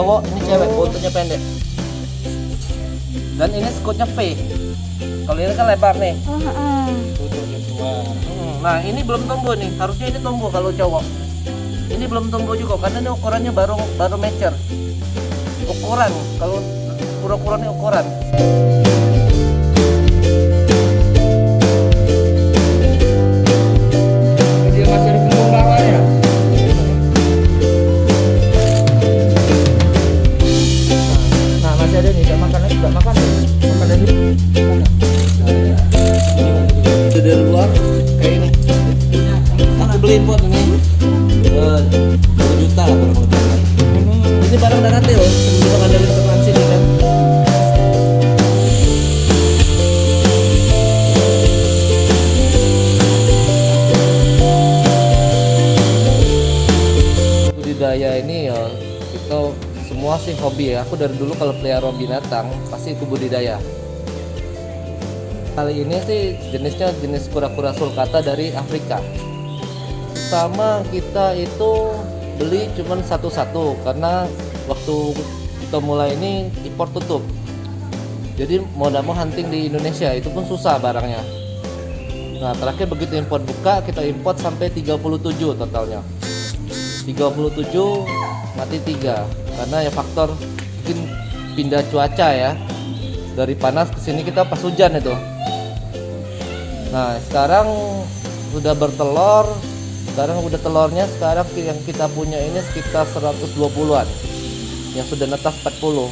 cowok, ini cewek, buntutnya pendek. Dan ini skutnya V. Kalau ini kan lebar nih. Nah ini belum tumbuh nih, harusnya ini tumbuh kalau cowok. Ini belum tumbuh juga karena ini ukurannya baru mature. Ukuran, kalau ukurannya ukuran. Dia masih ada pengembangannya. Nah masih ada nih, makan lagi, makan lagi. Itu dari luar kayak ini. Aku beliin pot ini 2 juta lah kurang lebih. Ini barang udah nanti loh, sebelum ada lingkungan sini kan. Budidaya ini ya kita semua sih hobi ya. Aku dari dulu kalau pelihara binatang pasti itu budidaya. Kali ini sih jenisnya jenis kura-kura sulcata dari Afrika. Pertama kita itu beli cuman satu-satu karena waktu kita mulai ini impor tutup. Jadi mau tidak mau hunting di Indonesia itu pun susah barangnya. Nah terakhir begitu impor buka kita import sampai 37 totalnya. 37 mati 3 karena ya faktor mungkin pindah cuaca ya, dari panas ke sini kita pas hujan itu. Nah sekarang udah bertelur, sekarang udah telurnya sekarang yang kita punya ini sekitar 120-an yang sudah netas 40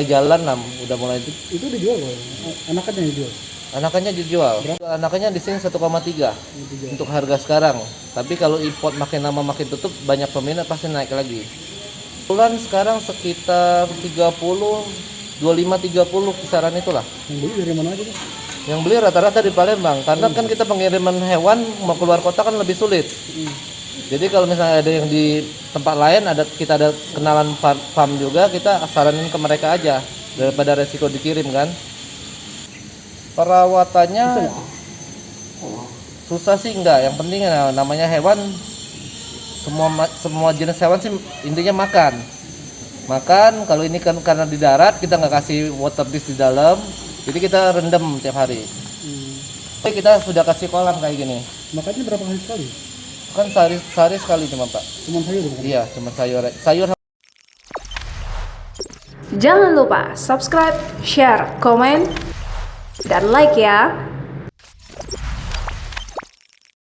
jalan lah udah mulai. Itu dijual loh. Anakannya dijual. Anakannya dijual. Anakannya di sini 1,3 untuk harga sekarang. Tapi kalau import makin lama makin tutup banyak peminat pasti naik lagi. Bulan sekarang sekitar 30 25-30 kisaran itulah. Yang beli dari mana aja tuh? Yang beli rata-rata di Palembang karena kan kita pengiriman hewan mau keluar kota kan lebih sulit. Jadi kalau misalnya ada yang di tempat lain kita ada kenalan farm juga, kita saranin ke mereka aja daripada resiko dikirim kan. Perawatannya susah sih enggak, yang penting namanya hewan, semua jenis hewan sih intinya makan. Kalau ini kan karena di darat kita nggak kasih water dish di dalam, jadi kita rendam tiap hari. Kita sudah kasih kolam kayak gini. Makannya berapa kali sekali? Kan sehari sekali cuma Pak. Cuma sayur bukan? Iya, cuma sayur. Jangan lupa subscribe, share, komen, dan like ya.